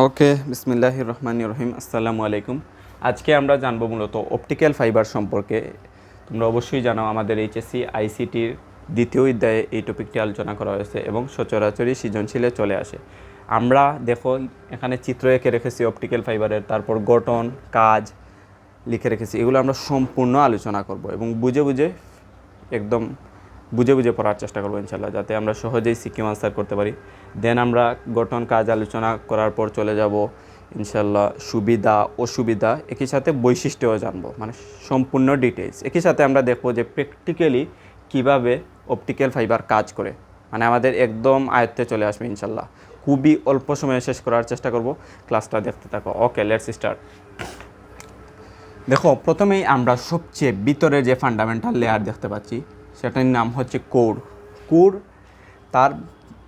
ওকে, বিসমিল্লাহির রহমানির রহিম। আসসালামু আলাইকুম। আজকে আমরা জানবো মূলত অপটিক্যাল ফাইবার সম্পর্কে। তোমরা অবশ্যই জানো আমাদের এইচএসসি আইসিটির দ্বিতীয় অধ্যায়ে এই টপিকটি আলোচনা করা হয়েছে এবং সচরাচরই সৃজনশীলে চলে আসে। আমরা দেখো এখানে চিত্র এঁকে রেখেছি অপটিক্যাল ফাইবারের, তারপর গঠন, কাজ লিখে রেখেছি। এগুলো আমরা সম্পূর্ণ আলোচনা করব এবং একদম বুঝে বুঝে পড়ার চেষ্টা করবো ইনশাল্লাহ, যাতে আমরা সহজেই সিকিউ আনসার করতে পারি। দেন আমরা গঠন, কাজ আলোচনা করার পর চলে যাব ইনশাল্লাহ সুবিধা, অসুবিধা, একই সাথে বৈশিষ্ট্যও জানবো, মানে সম্পূর্ণ ডিটেলস। একই সাথে আমরা দেখবো যে প্র্যাকটিক্যালি কীভাবে অপটিক্যাল ফাইবার কাজ করে, মানে আমাদের একদম আয়ত্তে চলে আসবে ইনশাল্লাহ। খুবই অল্প সময়ে শেষ করার চেষ্টা করব। ক্লাসটা দেখতে থাকো। ওকে, লেটস স্টার্ট। দেখো, প্রথমেই আমরা সবচেয়ে ভিতরে যে ফান্ডামেন্টাল লেয়ার দেখতে পাচ্ছি সেটার নাম হচ্ছে কোর। তার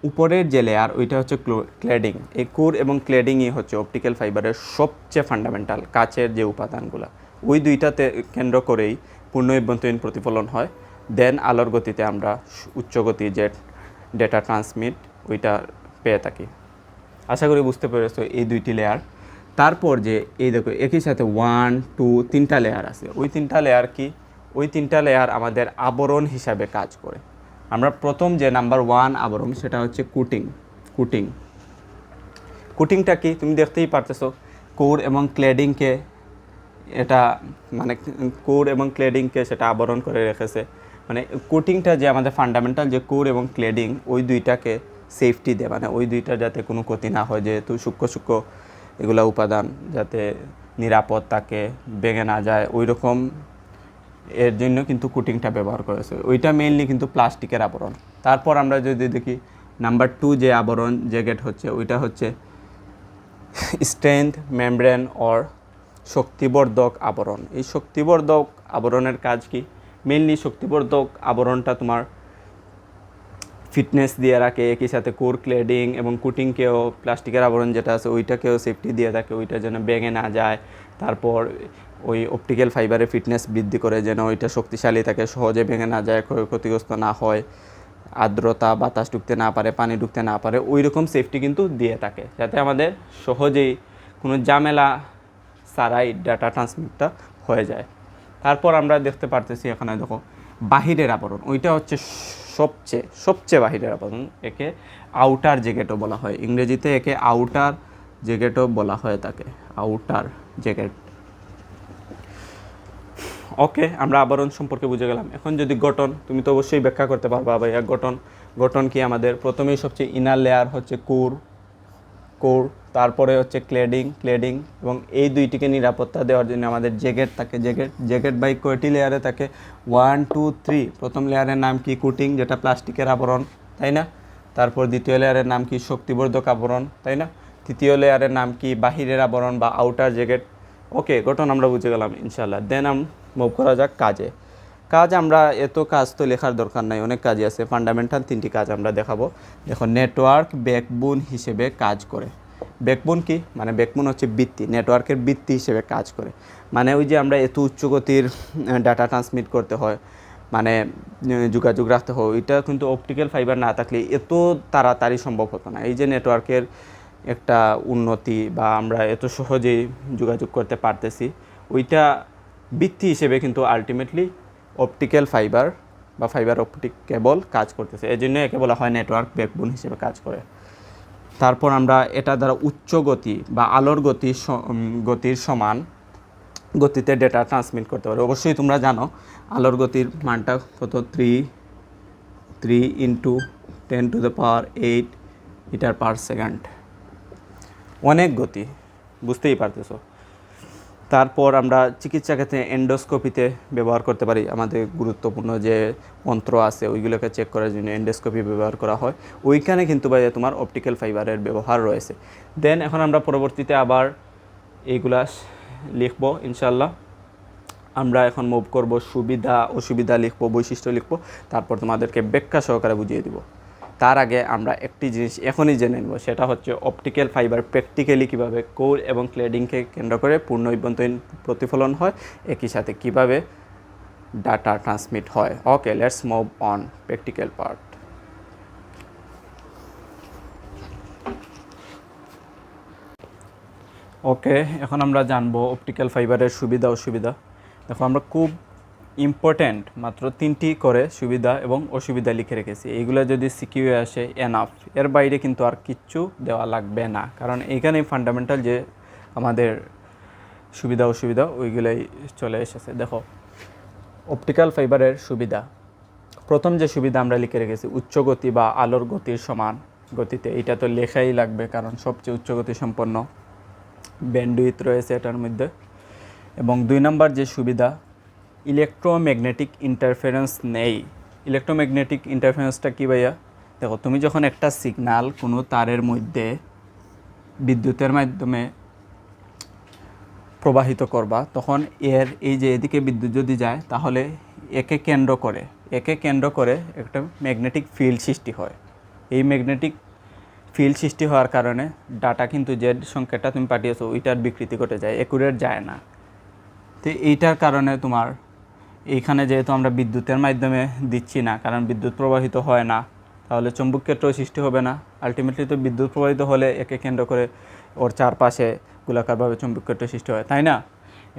উপরের যে লেয়ার ওইটা হচ্ছে ক্লেডিং। এই কোর এবং ক্লেডিংই হচ্ছে অপটিক্যাল ফাইবারের সবচেয়ে ফান্ডামেন্টাল কাচের যে উপাদানগুলো, ওই দুইটাতে কেন্দ্র করেই পূর্ণ অভ্যন্তরীণ প্রতিফলন হয়। দেন আলোর গতিতে আমরা উচ্চ গতি যে ডেটা ট্রান্সমিট ওইটা পেয়ে থাকি। আশা করি বুঝতে পেরেছো এই দুইটি লেয়ার। তারপর যে এই দেখো একই সাথে 1, 2, 3টা লেয়ার আছে। ওই 3টা লেয়ার কি? ওই 3টা লেয়ার আমাদের আবরণ হিসাবে কাজ করে। আমরা প্রথম যে নাম্বার 1 আবরণ, সেটা হচ্ছে কুটিংটা কি তুমি দেখতেই পারতেছো। কোর এবং ক্লেডিংকে সেটা আবরণ করে রেখেছে। মানে কোটিংটা যে আমাদের ফান্ডামেন্টাল যে কোর এবং ক্লেডিং, ওই দুইটাকে সেফটি দেয়, মানে ওই দুইটা যাতে কোনো ক্ষতি না হয়, যেহেতু সূক্ষ্ম এগুলা উপাদান যাতে নিরাপদ থাকে, ভেঙে না যায়, ওই রকম এর জন্য কিন্তু কোটিংটা ব্যবহার করেছে। ওইটা মেইনলি কিন্তু প্লাস্টিকের আবরণ। তারপর আমরা যদি দেখি নাম্বার 2 যে আবরণ জ্যাকেট হচ্ছে, ওইটা হচ্ছে স্ট্রেংথ মেমব্রেন অর শক্তিবর্ধক আবরণ। এই শক্তিবর্ধক আবরণের কাজ কি? মেইনলি শক্তিবর্ধক আবরণটা তোমার ফিটনেস দিয়ে রাখে, একই সাথে কোর, ক্লেডিং এবং কুটিংকেও, প্লাস্টিকের আবরণ যেটা আছে ওইটাকেও সেফটি দিয়ে থাকে, ওইটা যেন ভেঙে না যায়। তারপর ওই অপটিক্যাল ফাইবারের ফিটনেস বৃদ্ধি করে, যেন ওইটা শক্তিশালী থাকে, সহজে ভেঙে না যায়, ক্ষতিগ্রস্ত না হয়, আর্দ্রতা, বাতাস ঢুকতে না পারে, পানি ঢুকতে না পারে, ওই রকম সেফটি কিন্তু দিয়ে থাকে, যাতে আমাদের সহজেই কোনো ঝামেলা ছাড়াই ডাটা ট্রান্সমিটটা হয়ে যায়। তারপর আমরা দেখতে পারতেছি এখানে দেখো বাহিরের আবরণ, ওইটা হচ্ছে সবচেয়ে বাহিরের আবরণ। একে আউটার জ্যাকেটও বলা হয়, ইংরেজিতে একে আউটার জ্যাকেটও বলা হয়ে থাকে, আউটার জ্যাকেট। ওকে, আমরা আবরণ সম্পর্কে বুঝে গেলাম। এখন যদি গঠন, তুমি তো অবশ্যই ব্যাখ্যা করতে পারবা ভাইয়া। গঠন কি? আমাদের প্রথমেই সবচেয়ে ইনার লেয়ার হচ্ছে কোর, তারপরে হচ্ছে ক্লেডিং এবং এই দুইটিকে নিরাপত্তা দেওয়ার জন্য আমাদের জ্যাকেট থাকে। জ্যাকেট বাই কয়টি লেয়ারে থাকে? 1, 2, 3। প্রথম লেয়ারের নাম কি? কুটিং, যেটা প্লাস্টিকের আবরণ, তাই না? তারপর দ্বিতীয় লেয়ারের নাম কি? শক্তিবর্ধক আবরণ, তাই না? তৃতীয় লেয়ারের নাম কি? বাহিরের আবরণ বা আউটার জ্যাকেট। ওকে, গঠন আমরা বুঝে গেলাম ইনশাল্লাহ। দেন মুভ করা যাক কাজ। আমরা এত কাজ তো লেখার দরকার নাই, অনেক কাজই আছে। ফান্ডামেন্টাল 3টি কাজ আমরা দেখাবো। দেখো, নেটওয়ার্ক ব্যাকবোন হিসেবে কাজ করে। ব্যাকবোন কি? মানে ব্যাকবোন হচ্ছে ভিত্তি, নেটওয়ার্কের ভিত্তি হিসেবে কাজ করে। মানে ওই যে আমরা এত উচ্চ গতির ডাটা ট্রান্সমিট করতে হয়, মানে যোগাযোগ রাখতে হয়, ওইটা কিন্তু অপটিক্যাল ফাইবার না থাকলে এত তাড়াতাড়ি সম্ভব হতো না। এই যে নেটওয়ার্কের একটা উন্নতি বা আমরা এত সহজেই যোগাযোগ করতে পারতেছি, ওইটা ভিত্তি হিসেবে কিন্তু আলটিমেটলি অপটিক্যাল ফাইবার বা ফাইবার অপটিক কেবল কাজ করতেছে। এই জন্য একে বলা হয় নেটওয়ার্ক ব্যাকবোন হিসেবে কাজ করে। তারপর আমরা এটা দ্বারা উচ্চ গতি বা আলোর গতির সমান গতিতে ডেটা ট্রান্সমিট করতে পারে। অবশ্যই তোমরা জানো আলোর গতির মানটা কত? 3 × 10⁸ মিটার পার সেকেন্ড। অনেক গতি, বুঝতেই পারতেছো। তারপর আমরা চিকিৎসা ক্ষেত্রে এন্ডোস্কোপিতে ব্যবহার করতে পারি। আমাদের গুরুত্বপূর্ণ যে যন্ত্র আছে ওইগুলোকে চেক করার জন্য এন্ডোস্কোপি ব্যবহার করা হয়। ওইখানে কিন্তু ভাই তোমার অপটিক্যাল ফাইবারের ব্যবহার রয়েছে। দেন এখন আমরা পরবর্তীতে আবার এইগুলা লিখবো ইনশাল্লাহ। আমরা এখন মুভ করব, সুবিধা অসুবিধা লিখবো, বৈশিষ্ট্য লিখবো, তারপর তোমাদেরকে ব্যাখ্যা সহকারে বুঝিয়ে দিব। তার আগে আমরা একটি জিনিস এখনই জেনে নেব, সেটা হচ্ছে অপটিক্যাল ফাইবার প্র্যাকটিক্যালি কীভাবে কোর এবং ক্লেডিংকে কেন্দ্র করে পূর্ণ অভ্যন্তরীণ প্রতিফলন হয়, একই সাথে কীভাবে ডাটা ট্রান্সমিট হয়। Okay, let's move on practical part. Okay, এখন আমরা জানবো অপটিক্যাল ফাইবারের সুবিধা অসুবিধা। দেখো, আমরা খুব ইম্পর্ট্যান্ট মাত্র 3টি করে সুবিধা এবং অসুবিধা লিখে রেখেছি। এইগুলো যদি সিকিউ আসে এনাফ, এর বাইরে কিন্তু আর কিচ্ছু দেওয়া লাগবে না, কারণ এইখানেই ফান্ডামেন্টাল যে আমাদের সুবিধা অসুবিধা ওইগুলাই চলে এসেছে। দেখো, অপটিক্যাল ফাইবারের সুবিধা, প্রথম যে সুবিধা আমরা লিখে রেখেছি, উচ্চ গতি বা আলোর গতির সমান গতিতে। এটা তো লেখাই লাগবে, কারণ সবচেয়ে উচ্চ গতি সম্পন্ন ব্যান্ডউইথ রয়েছে এটার মধ্যে। এবং 2 নম্বর যে সুবিধা, ইলেকট্রোম্যাগনেটিক ইন্টারফারেন্স নেই। ইলেকট্রোম্যাগনেটিক ইন্টারফারেন্সটা কী ভাইয়া? দেখো, তুমি যখন একটা সিগন্যাল কোনো তারের মধ্যে বিদ্যুতের মাধ্যমে প্রবাহিত করবা, তখন এর এই যে এদিকে বিদ্যুৎ যদি যায়, তাহলে একে কেন্দ্র করে একটা ম্যাগনেটিক ফিল্ড সৃষ্টি হয়। এই ম্যাগনেটিক ফিল্ড সৃষ্টি হওয়ার কারণে ডাটা কিন্তু যে সংখ্যাটা তুমি পাঠিয়েছো ওইটার বিকৃতি ঘটে যায়, অ্যাকুরেট যায় না। তো এইটার কারণে তোমার এইখানে যেহেতু আমরা বিদ্যুতের মাধ্যমে দিচ্ছি না, কারণ বিদ্যুৎ প্রবাহিত হয় না, তাহলে চৌম্বক ক্ষেত্র সৃষ্টি হবে না। আলটিমেটলি তো বিদ্যুৎ প্রবাহিত হলে একে কেন্দ্র করে ওর চারপাশে গোলাকারভাবে চৌম্বক ক্ষেত্র সৃষ্টি হয়, তাই না?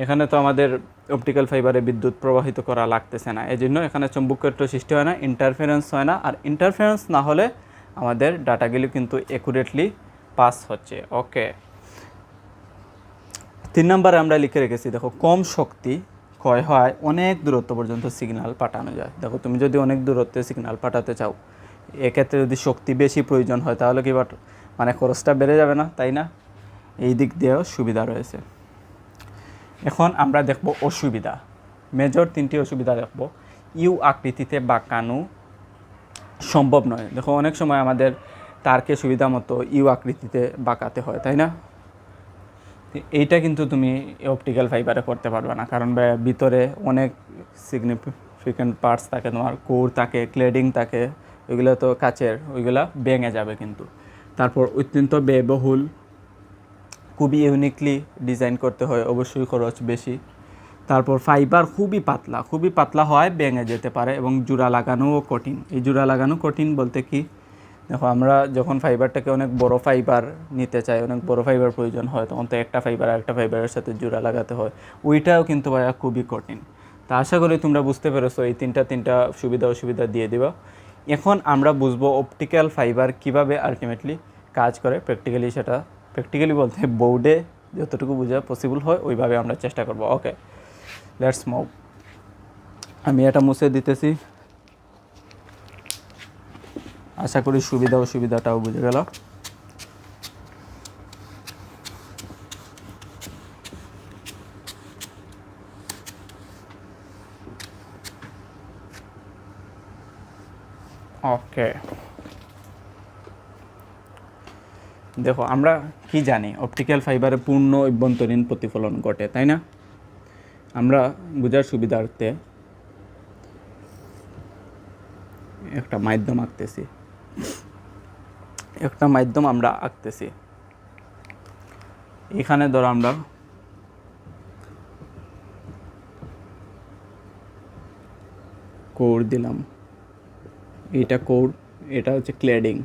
এখানে তো আমাদের অপটিক্যাল ফাইবারে বিদ্যুৎ প্রবাহিত করা লাগতেছে না, এই জন্য এখানে চৌম্বক ক্ষেত্র সৃষ্টি হয় না, ইন্টারফারেন্স হয় না। আর ইন্টারফারেন্স না হলে আমাদের ডাটাগুলি কিন্তু অ্যাকুরেটলি পাস হচ্ছে। ওকে, 3 নম্বরে আমরা লিখে রেখেছি, দেখো, কম শক্তি ক্ষয় হয়, অনেক দূরত্ব পর্যন্ত সিগন্যাল পাঠানো যায়। দেখো, তুমি যদি অনেক দূরত্বে সিগন্যাল পাঠাতে চাও, এক্ষেত্রে যদি শক্তি বেশি প্রয়োজন হয়, তাহলে কি মানে খরচটা বেড়ে যাবে না, তাই না? এই দিক দিয়েও সুবিধা রয়েছে। এখন আমরা দেখব অসুবিধা। মেজর 3টি অসুবিধা দেখব। ইউ আকৃতিতে বাঁকানো সম্ভব নয়। দেখো, অনেক সময় আমাদের তারকে সুবিধা মতো ইউ আকৃতিতে বাঁকাতে হয়, তাই না? এইটা কিন্তু তুমি অপটিক্যাল ফাইবারে করতে পারবে না, কারণ ভিতরে অনেক সিগনিফিক্যান্ট পার্টস থাকে, তোমার কোর থাকে, ক্লেডিং থাকে, ওইগুলো তো কাচের, ওইগুলো ভেঙে যাবে কিন্তু। তারপর অত্যন্ত ব্যয়বহুল, খুবই ইউনিকলি ডিজাইন করতে হয়, অবশ্যই খরচ বেশি। তারপর ফাইবার খুবই পাতলা হয়, ভেঙে যেতে পারে, এবং জোড়া লাগানোও কঠিন। এই জোড়া লাগানো কঠিন বলতে কি, দেখো, আমরা যখন ফাইবারটাকে অনেক বড় ফাইবার নিতে চাই, অনেক বড় ফাইবার প্রয়োজন হয়, তখন তো একটা ফাইবার আরেকটা ফাইবারের সাথে জোড়া লাগাতে হয়, ওইটাও কিন্তু ভাইয়া খুবই কঠিন। তা আশা করি তোমরা বুঝতে পেরেছো, এই তিনটা সুবিধা অসুবিধা দিয়ে দিবা। এখন আমরা বুঝবো অপটিক্যাল ফাইবার কিভাবে আলটিমেটলি কাজ করে প্র্যাকটিক্যালি। সেটা প্র্যাকটিক্যালি বলতে বোর্ডে যতটুকু বোঝা পসিবল হয় ওইভাবে আমরা চেষ্টা করব। ওকে, লেটস মুভ। আমি এটা মুছে দিতেছি, আশা করি সুবিধা অসুবিধাটাও বুঝে গেল। ওকে, দেখো, আমরা কি জানি, অপটিক্যাল ফাইবারে পূর্ণ অভ্যন্তরীণ প্রতিফলন ঘটে, তাই না? আমরা বোঝার সুবিধার্থে একটা মাধ্যম আঁকতেছি। এখানে ধরো আমরা কোর দিলাম, এটা কোর, এটা হচ্ছে ক্লেডিং,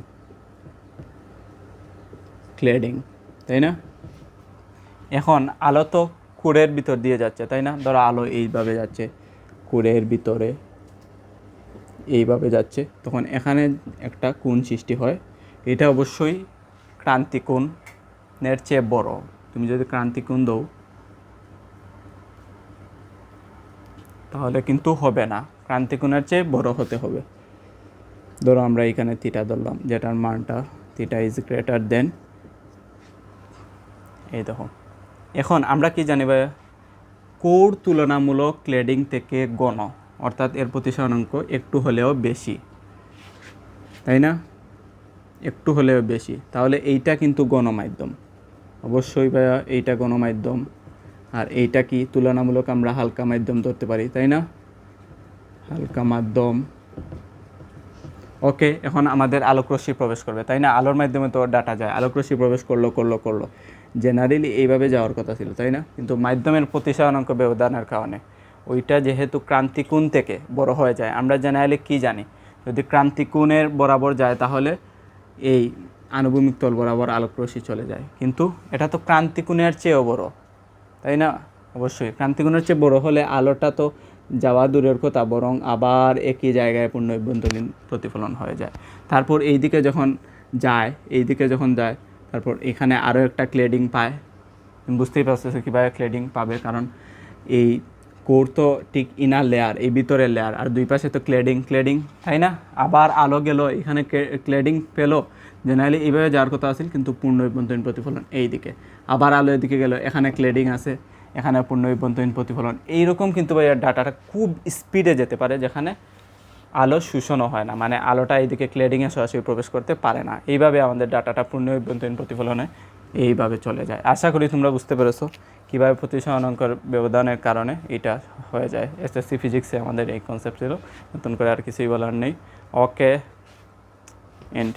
তাই না? এখন আলো তো কোরের ভিতর দিয়ে যাচ্ছে, তাই না? ধরো আলো এইভাবে যাচ্ছে, কোরের ভিতরে এইভাবে যাচ্ছে, তখন এখানে একটা কোণ সৃষ্টি হয়। এটা অবশ্যই ক্রান্তিকোণের চেয়ে বড়। তুমি যদি ক্রান্তিকোণ দাও তাহলে কিন্তু হবে না, ক্রান্তিকোণের চেয়ে বড় হতে হবে। ধরো আমরা এখানে থিটা ধরলাম, যেটার মানটা থিটা ইজ গ্রেটার দেন, এই দেখো। এখন আমরা কি জানি ভাই, কোর তুলনামূলক ক্লেডিং থেকে ঘন, অর্থাৎ এর প্রতিসরণাঙ্ক একটু হলেও বেশি, তাই না? একটু হলেও বেশি, তাহলে এইটা কিন্তু গণমাধ্যম। অবশ্যই ভাইয়া এইটা গণমাধ্যম, আর এইটা কি তুলনামূলক আমরা হালকা মাধ্যম ধরতে পারি, তাই না? হালকা মাধ্যম। ওকে, এখন আমাদের আলোকরশ্মি প্রবেশ করবে, তাই না? আলোর মাধ্যমে তো ডাটা যায়, আলোকরশ্মি প্রবেশ করলো, জেনারেলি এইভাবে যাওয়ার কথা ছিল, তাই না? কিন্তু মাধ্যমের প্রতিসরণাঙ্ক ব্যবধানের কারণে ওইটা যেহেতু ক্রান্তিকোণ থেকে বড় হয়ে যায়, আমরা জেনারেলি কি জানি, যদি ক্রান্তিকোণের বরাবর যায় তাহলে এই আনুভূমিক তল বরাবর আলোক রশ্মি চলে যায়, কিন্তু এটা তো ক্রান্তিকোণের চেয়েও বড়, তাই না? অবশ্যই ক্রান্তিকোণের চেয়ে বড় হলে আলোটা তো যাওয়া দূরের কথা, বরং আবার একই জায়গায় পূর্ণ অভ্যন্তরীণ প্রতিফলন হয়ে যায়। তারপর এইদিকে যখন যায় তারপর এখানে আরও একটা ক্লেডিং পায়। তুমি বুঝতেই পারছো কীভাবে ক্লেডিং পাবে, কারণ এই কোর তো ঠিক ইনার লেয়ার, এই ভিতরের লেয়ার, আর দুই পাশে তো ক্লেডিং, তাই না? আবার আলো গেল এখানে ক্লেডিং পেলো, জেনারেলি এইভাবে যাওয়ার কথা আছে, কিন্তু পূর্ণ অভ্যন্তরীণ প্রতিফলন এই দিকে। আবার আলো এদিকে গেল, এখানে ক্লেডিং আছে, এখানে পূর্ণ অভ্যন্তরীণ প্রতিফলন। এইরকম কিন্তু ভাই ডাটাটা খুব স্পিডে যেতে পারে, যেখানে আলো শোষণও হয় না, মানে আলোটা এইদিকে ক্লেডিংয়ে সরাসরি প্রবেশ করতে পারে না। এইভাবে আমাদের ডাটাটা পূর্ণ অভ্যন্তরীণ প্রতিফলনে এইভাবে চলে যায়। আশা করি তোমরা বুঝতে পেরেছো কীভাবে প্রতিসরণাঙ্কের ব্যবধানের কারণে এটা হয়ে যায়। এসএসসি ফিজিক্সে আমাদের এই কনসেপ্ট ছিল, নতুন করে আর কিছুই বলার নেই। ওকে, এন্ড।